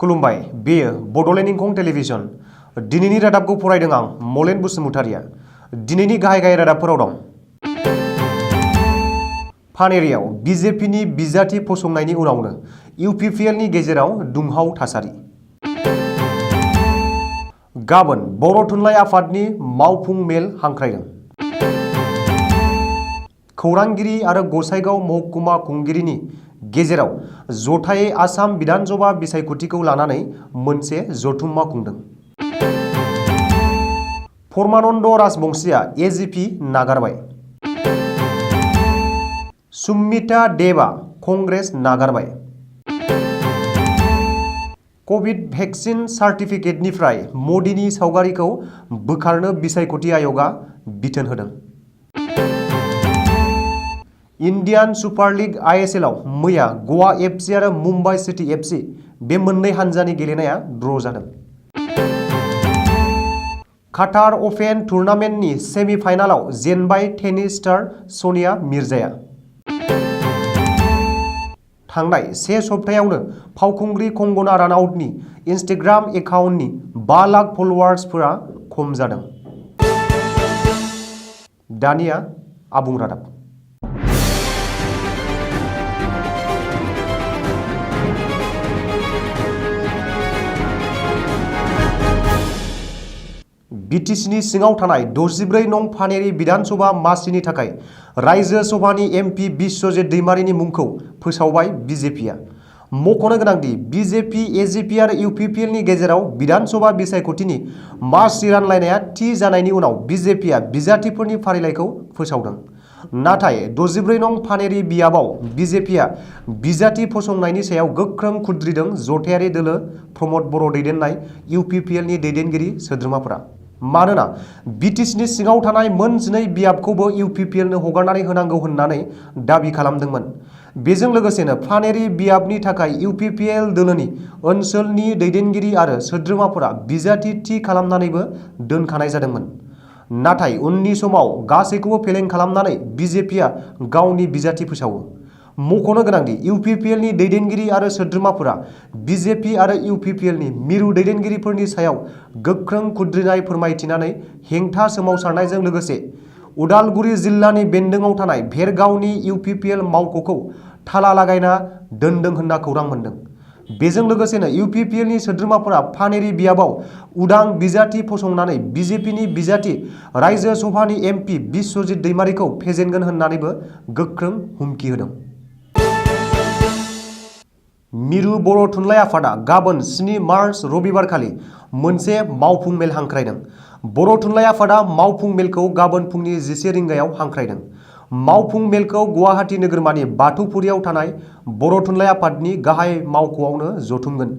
खुलुमबाय, बेयो बड'लेण्ड इंखं टेलिभिजन। दिनैनि रादाबखौ फरायदों आं मलेन बसुमतारिया। दिनैनि गाहाय रादाबफोराव दं। पानेरियाव बिजेपिनि बिजाथि फसंनायनि उनावनो इउपिपिएलनि गेजेराव दुंहाव थासारि। गाबोन बर' थुनलाइ आफादनि मावफुं मेल हांख्रायदों। खौरांगिरि आरो गसाइगाव महकुमा खुंगिरिनि गेजेराव जथायै आसाम बिधानसभा बिसायख'थिखौ लानानै मोनसे जथुम्मा खुंदों। परमानन्द राजबंशीया एजिपि नागारबाय। सुमिता देबआ कंग्रेस नागारबाय। कभिड भेक्सिन सार्टिफिकेटनिफ्राय मदिनि सावगारिखौ बोखारनो बिसायख'थि आय'गआ बिथोन होदों। इन्डियान सुपार लिग ISLआव मैया गवा FC आरो मुम्बाइ सिटी FC बे मोननै हानजानि गेलेनाया ड्र' जादों। काटार अपेन टुर्नामेन्टनि सेमि फाइनालाव जेनबाय टेनिस स्टार सनिया मिर्जाया। थांनाय से सप्तायावनो फावखुंग्रि कंगना रानाउतनि इन्स्टाग्राम एकाउन्टनि 5 लाख फलोवार्सफोरा खम जादों। दानिया आबुं रादाब। बिटिसिनि सिङाव थानाय 64 नं पानेरि बिधानसभा मासिनि थाखाय रायजो सभानि MP बिश्वजित दैमारिनि मुंखौ फोसावबाय बिजेपिआ। मख'नो गोनांदि बिजेपि, एजिपि आरो इउपिपिएलनि गेजेराव बिधानसभा बिसायख'थिनि मासि रानलायनाया थि जानायनि उनाव बिजेपिआ बिजाथिफोरनि फारिलाइखौ फोसावदों। नाथाय 64 नं पानेरि बियाबाव बिजेपिआ बिजाथि फसंनायनि सायाव गोख्रों खुद्रिदों जथायारि दोलो प्रमद बर' दैदेननाय इउपिपिएलनि दैदेनगिरि सोद्रोमाफोरा। मानोना बिटिसिनि सिङाव थानाय मोन 12 बियाबखौबो इउपिपिएलनो हगारनानै होनांगौ होननानै दाबि खालामदोंमोन। बेजों लोगोसेनो पानेरि बियाबनि थाखाय इउपिपिएल दोलोनि ओनसोलनि दैदेनगिरि आरो सोद्रोमाफोरा बिजाथि थि खालामनानैबो दोनखानाय जादोंमोन। नाथाय उननि समाव गासैखौबो फेलें खालामनानै बिजेपिआ गावनि बिजाथि फोसावो। मख'नो गोनांदि इउपिपिएलनि दैदेनगिरि आरो सोद्रोमाफोरा बिजेपि आरो इउपिपिएलनि मिरु दैदेनगिरिफोरनि सायाव गोख्रों खुद्रिनाय फोरमायथिनानै हेंथा सोमावसारनायजों लोगोसे उदालगुरि जिल्लानि बेन्दोंआव थानाय भेरगावनि इउपिपिएल मावख'खौ थाला लागायना दोनदों होनना खौरां मोन्दों। बेजों लोगोसेनो इउपिपिएलनि सोद्रोमाफोरा पानेरि बियाबाव उदां बिजाथि फसंनानै बिजेपिनि बिजाथि रायजो सभानि MP बिश्वजित दैमारिखौ फेजेनगोन होननानैबो गोख्रों हुमखि होदों। मिरु बर' थुनलाइ आफादा गाबोन 7 मार्च रबिबारखालि मोनसे मावफुं मेल हांख्रायदों। बर' थुनलाइ आफादा मावफुं मेलखौ गाबोन फुंनि 11 रिंगायाव हांख्रायदों। मावफुं मेलखौ गुवाहाटी नोगोरमानि बाथौफुरियाव थानाय बर' थुनलाइ आफादनि गाहाय मावख'आवनो जथुमगोन।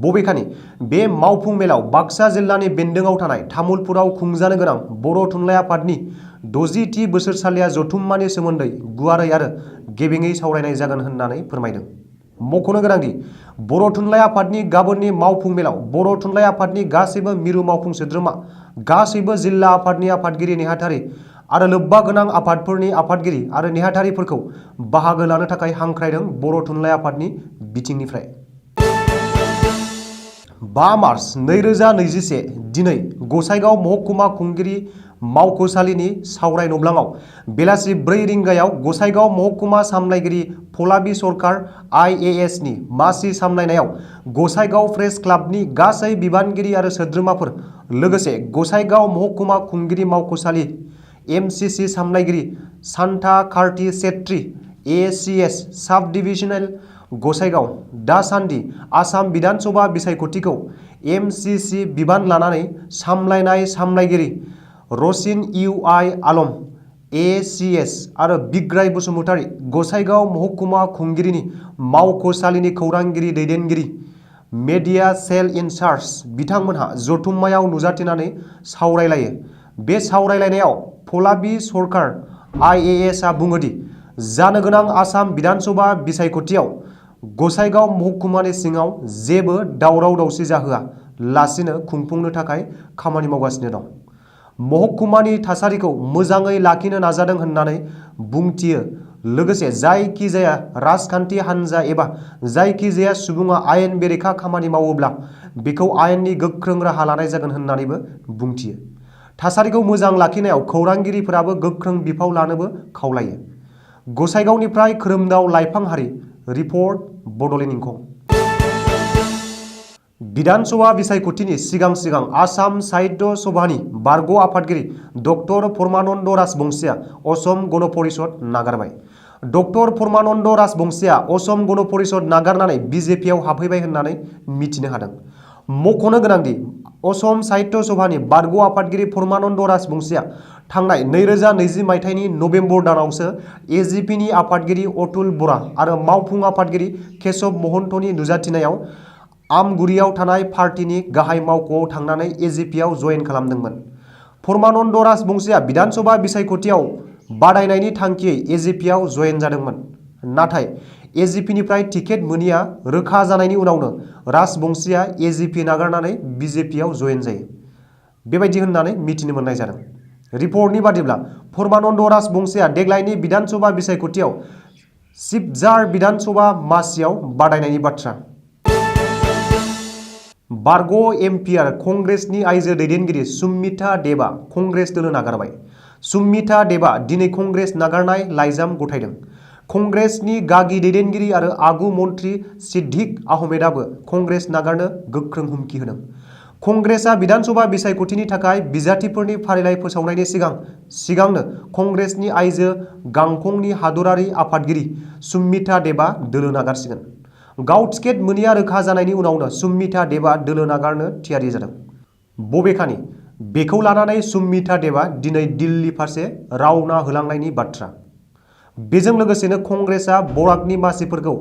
बबेखानि बे मावफुं मेलाव बाक्सा जिल्लानि बेन्दोंआव थानाय तामुलपुराव खुंजानो गोनां बर' थुनलाइ आफादनि 60थि बोसोरसालिया जथुम्मानि सोमोन्दै गुवारै आरो गेबेङै सावरायनाय जागोन होननानै फोरमायदों। मख'नो गोनांदि बर' थुनलाइ आफादनि गाबोननि मावफुं मेलाव बर' थुनलाइ आफादनि गासैबो मिरु मावफुं सोद्रोमा, गासैबो जिल्ला आफादनि आफादगिरि नेहाथारि आरो लोब्बा गोनां आफादफोरनि आफादगिरि आरो नेहाथारिफोरखौ बाहागो लानो थाखाय हांख्रायदों बर' थुनलाइ आफादनि बिथिंनिफ्राय। 5 मार्च 2021 दिनै गसाइगाव महकुमा खुंगिरि मावख'सालिनि सावराय नब्लाङाव बेलासि 4 रिंगायाव गसाइगाव महकुमा सामलायगिरि फलाबि सरकार IAS नि मासि सामलायनायाव गसाइगाव प्रेस क्लाबनि गासै बिबानगिरि आरो सोद्रोमाफोर लोगोसे गसाइगाव महकुमा खुंगिरि मावख'सालि MCC सामलायगिरि सान्थाखार्थि सेत्रि ACS साब डिभिजनेल गसाइगाव दासान्दि आसाम बिधानसभा बिसायख'थिखौ MCC बिबान लानानै सामलायनाय सामलायगिरि रसिन UI आलम ACS आरो बिग्राय बसुमतारि गसाइगाव महकुमा खुंगिरिनि मावख'सालिनि खौरांगिरि दैदेनगिरि मेडिया सेल इनचार्ज बिथांमोनहा जथुम्मायाव नुजाथिनानै सावरायलायो। बे सावरायलायनायाव फलाबि सरकार IAS आ बुङोदि जानो गोनां आसाम बिधानसभा बिसायख'थियाव गसाइगाव महकुमानि सिङाव जेबो दावराव दावसि जाहोआ लासिनो खुंफुंनो थाखाय खामानि मावगासिनो दं। महकुमानि थासारिखौ मोजाङै लाखिनो नाजादों होननानै बुंथियो लोगोसे जायखिजाया राजखान्थि हान्जा एबा जायखिजाया सुबुङा आयेन बेरेखा खामानि मावोब्ला बेखौ आयेननि गोख्रों राहा लानाय जागोन होननानैबो बुंथियो। थासारिखौ मोजां लाखिनायाव खौरांगिरिफोराबो गोख्रों बिफाव लानोबो खावलायो। गसाइगावनिफ्राय खोरोमदाव लाइफांहारि रिपर्ट बड'लेण्ड इंखं। विधान सभा बिसायख'थिनि सिगां आसाम साहित्य सभानि बारग' आफादगिरि डक्टर परमानन्द राजबंसीया असम गण परिषद नागारबाय। डक्टर परमानन्द राजबंसीया असम गण परिषद नागारनानै बिजेपिआव हाबफैबाय होननानै मिथिनो हादों। मख'नो गोनांदि असम साहित्य सभानि बारग' आफादगिरि परमानन्द राजबंसीया थांनाय 2020 मायथाइनि नभेम्बर दानावसो एजिपिनि आफादगिरि अतुल बरा आरो मावफुं आफादगिरि केशव महन्तनि नुजाथिनायाव आमगुरियाव थानाय पार्टीनि गाहाय मावख'आव थांनानै एजिपिआव जयेन खालामदोंमोन। परमानन्द राजबंसीया विधान सभा बिसायख'थियाव बादायनायनि थांखियै एजिपिआव जयेन जादोंमोन। नाथाय एजिपिनिफ्राय टिकेट मोनिया रोखा जानायनि उनावनो राजबंसीया एजिपि नागारनानै बिजेपिआव जयेन जायो। बेबायदि होननानै मिथिनो मोननाय जादों। रिपर्टनि बादिब्ला परमानन्द राजबंसीया देग्लायनि विधान सभा बिसायख'थियाव सिपझार विधान सभा मासियाव बादायनायनि बाथ्रा। बारग' एमपि आरो कंग्रेसनि आइजो दैदेनगिरि सुमिता देबआ कंग्रेस दोलो नागारबाय। सुमिता देबआ दिनै कंग्रेस नागारनाय लाइजाम गथायदों। कंग्रेसनि गागि दैदेनगिरि आरो आगु मन्त्रि सिद्दिक आहमेदाबो कंग्रेस नागारनो गोख्रों हुमखि होदों। कंग्रेसआ विधान सभा बिसायख'थिनि थाखाय बिजाथिफोरनि फारिलाइ फोसावनायनि सिगांनो कंग्रेसनि आइजो गांखंनि हादरारि आफादगिरि सुमिता देबआ दोलो नागारसिगोन। गाव टिकेट मोनिया रोखा जानायनि उनावनो सुमिता देबआ दोलो नागारनो थियारि जादों। बबेखानि बेखौ लानानै सुमिता देबआ दिनै दिल्ली फारसे रावना होलांनायनि बाथ्रा। बेजों लोगोसेनो कंग्रेसआ बराकनि मासिफोरखौ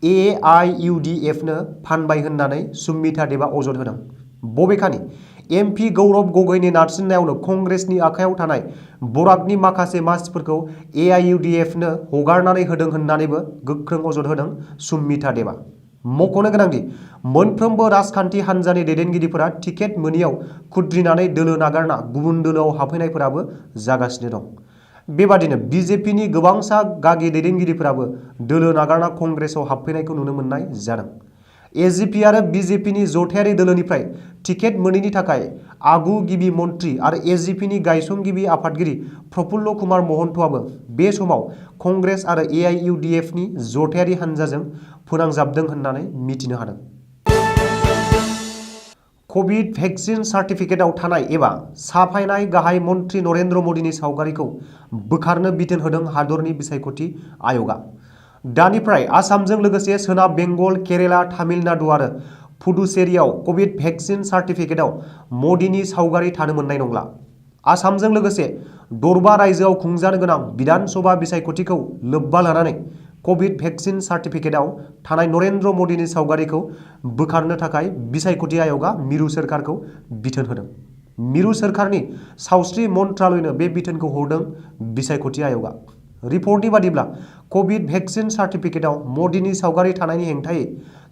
एआइइउडिएफनो फानबाय होननानै सुमिता देबआ अजद होदों। बबेखानि एमपि गौरब गगैनि नारसिननायावनो कंग्रेसनि आखायाव थानाय बराकनि माखासे मासिफोरखौ एआइइउडिएफनो हगारनानै होदों होननानैबो गोख्रों अजद होदों सुमिता देबआ। मख'नो गोनांदि मोनफ्रोमबो राजखान्थि हान्जानि दैदेनगिरिफोरा टिकेट मोनियाव खुद्रिनानै दोलो नागारना गुबुन दोलोआव हाबफैनायफोराबो जागासिनो दं। बेबादिनो बिजेपिनि गोबांसा गागि दैदेनगिरिफोराबो दोलो नागारना कंग्रेसआव हाबफैनायखौ नुनो मोननाय जादों। एजिपि आरो बिजेपिनि जथायारि दोलोनिफ्राय टिकेट मोनैनि थाखाय आगु गिबि मन्त्रि आरो एजिपिनि गायसनगिरि आफादगिरि प्रफुल्ल कुमार महन्तआबो बे समाव कंग्रेस आरो एआइइउडिएफनि जथायारि हान्जाजों फोनांजाबदों होननानै मिथिनो हादों। कभिड भेक्सिन सार्टिफिकेटआव थानाय एबा साफायनाय गाहाय मन्त्रि नरेन्द्र मदिनि सावगारिखौ बोखारनो बिथोन होदों हादरनि बिसायख'थि आय'गआ। दानिफ्राय आसामजों लोगोसे सोनाब बेंगल, केरेला, तामिलनाडु आरो पुडुचेरीआव कभिड भेक्सिन सार्टिफिकेटआव मदिनि सावगारि थानो मोननाय नंला। आसामजों लोगोसे दरबा रायजोआव खुंजानो गोनां विधान सभा बिसायख'थिखौ लोब्बा लानानै कभिड भेक्सिन सार्टिफिकेटआव थानाय नरेन्द्र मदिनि सावगारिखौ बोखारनो थाखाय बिसायख'थि आय'गआ मिरु सोरखारखौ बिथोन होदों। मिरु सोरखारनि सावस्रि मन्त्रालयनो बे बिथोनखौ हरदों बिसायख'थि आय'गआ। रिपर्टनि बादिब्ला कभिड भेक्सिन सार्टिफिकेटआव मदिनि सावगारि थानायनि हेंथायै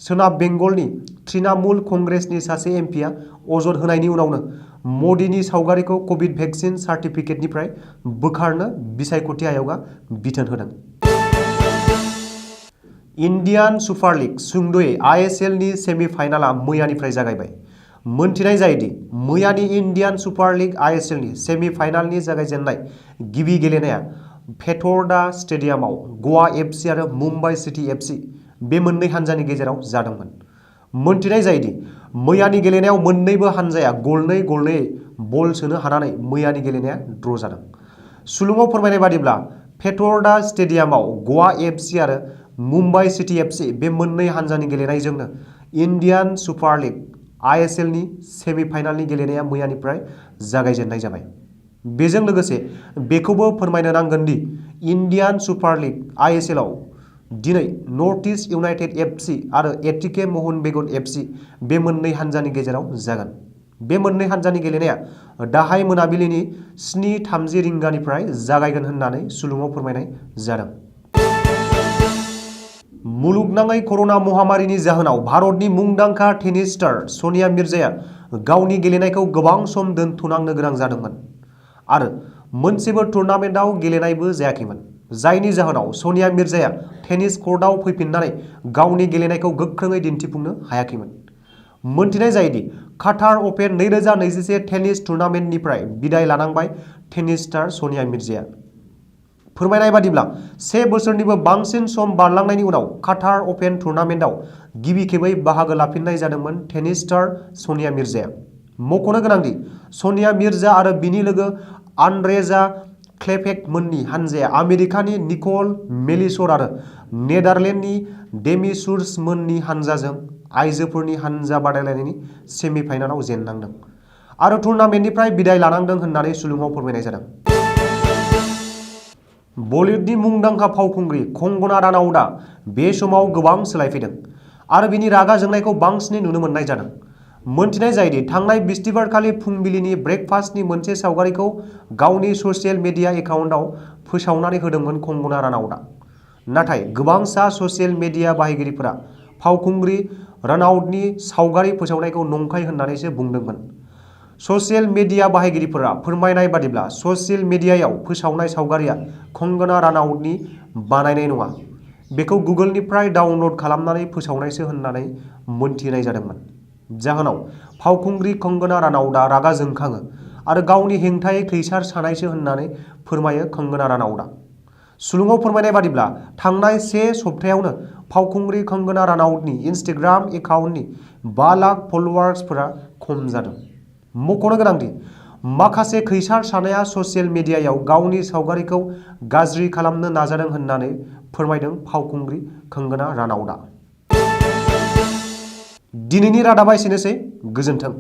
सोनाब बेंगलनि तृणमुल कंग्रेसनि सासे एमपिआ अजद होनायनि उनावनो मदिनि सावगारिखौ कभिड भेक्सिन सार्टिफिकेटनिफ्राय बोखारनो बिसायख'थि आय'गआ बिथोन होदों। इन्डियान सुपार लिग सुंद'यै आइएसएलनि सेमि फाइनालआ मैयानिफ्राय जागायबाय। मोनथिनाय जायोदि मैयानि इन्डियान सुपार लिग आइएसएलनि सेमि फाइनालनि जागायजेननाय गिबि गेलेनाया फेटरडा स्टेडियामाव गवा एफसि आरो मुम्बाइ सिटी एफसि बे मोननै हान्जानि गेजेराव जादोंमोन। मोनथिनाय जायोदि मैयानि गेलेनायाव मोन्नैबो हान्जाया गलनै बल सोनो हानानै मैयानि गेलेनाया ड्र' जादों। सुलुङाव फोरमायनाय बादिब्ला फेटरडा स्टेडियामाव गवा एफसि आरो मुम्बाइ सिटी एफसि बे मोननै हान्जानि गेलेनायजोंनो इन्डियान सुपार लिग आइएसएलनि सेमि फाइनालनि गेलेनाया मैयानिफ्राय जागायजेननाय जाबाय। बेजों लोगोसे बेखौबो फोरमायनो नांगोन दि इन्डियान सुपार लिग आइएसएलआव दिनै नर्थ इस्ट इउनाइटेड एफसि आरो एटिके मोहन बेगन एफसि बे मोननै हान्जानि गेजेराव जागोन। बे मोननै हान्जानि गेलेनाया दाहाय मोनाबिलिनि 7:30 रिंगानिफ्राय जागायगोन होननानै सुलुङाव फोरमायनाय जादों। मुलुगनाङै कर'ना महामारिनि जाहोनाव भारतनि मुंदांखा टेनिस स्टार सनिया मिर्जाया गावनि गेलेनायखौ गोबां सम दोनथ'नांनो गोनां जादोंमोन आरो मोनसेबो टुर्नामेन्टआव गेलेनायबो जायाखैमोन। जायनि जाहोनाव सनिया मिर्जाया टेनिस कर्टआव फैफिननानै गावनि गेलेनायखौ गोख्रोङै दिन्थिफुंनो हायाखैमोन। मोनथिनाय जायोदि काटार अपेन 2021 टेनिस टुर्नामेन्टनिफ्राय बिदाय लानांबाय टेनिस स्टार सनिया मिर्जाया। फोरमायनाय बादिब्ला 1 बोसोरनिबो बांसिन सम बारलांनायनि उनाव काटार अपेन टुर्नामेन्टआव गिबि खेबै बाहागो लाफिननाय जादोंमोन टेनिस स्टार सनिया मिर्जाया। मख'नो गोनांदि सनिया मिर्जा आरो बिनि लोगो आन्ड्रेजा क्लेपेक मोननि हानजाया आमेरिकानि निकल मेलिसर आरो नेदारलेन्डनि डेमी शुर्स मोननि हानजाजों आइजोफोरनि हानजा बादायलायनायनि सेमिफाइनालाव जेननांदों आरो टुर्नामेन्टनिफ्राय बिदाय लानांदों होननानै सुलुङाव फोरमायनाय जादों। बलिउडनि मुंदांखा फावखुंग्रि कंगना रानाउतआ बे समाव गोबां सोलायफैदों आरो बिनि रागा जोंनायखौ बांसिनै नुनो मोननाय जादों। मोनथिनाय जायोदि थांनाय बिस्तिबारखालि फुंबिलिनि ब्रेकफास्टनि मोनसे सावगारिखौ गावनि ससियेल मिडिया एकाउन्टआव फोसावनानै होदोंमोन कंगना रानाउतआ। नाथाय गोबांसा ससियेल मिडिया बाहायगिरिफोरा फावखुंग्रि रानाउतनि सावगारि फोसावनायखौ नंखाय होननानैसो बुंदोंमोन। ससियेल मिडिया बाहायगिरिफोरा फोरमायनाय बादिब्ला ससियेल मिडियायाव फोसावनाय सावगारिया कंगना रानाउतनि बानायनाय नङा, बेखौ गुगोलनिफ्राय डाउनल'ड खालामनानै फोसावनायसो होननानै मोनथिनाय जादोंमोन। जाहोनाव फावखुंग्रि कंगना रानाउतआ रागा जोंखाङो आरो गावनि हेंथायै खैसार सानायसो होननानै फोरमायो कंगना रानाउतआ। सुलुङाव फोरमायनाय बादिब्ला थांनाय 1 सप्तायावनो फावखुंग्रि कंगना रानाउतनि इनस्टाग्राम एकाउन्टनि 5 लाख फलोवार्सफोरा खम जादों। मख'नो गोनांदि माखासे खैसार सानाया ससियेल मिडियायाव गावनि सावगारिखौ गाज्रि खालामनो नाजादों होननानै फोरमायदों फावखुंग्रि कंगना रानाउतआ। दिनैनि रादाबा एसेनोसै, गोजोन्थों।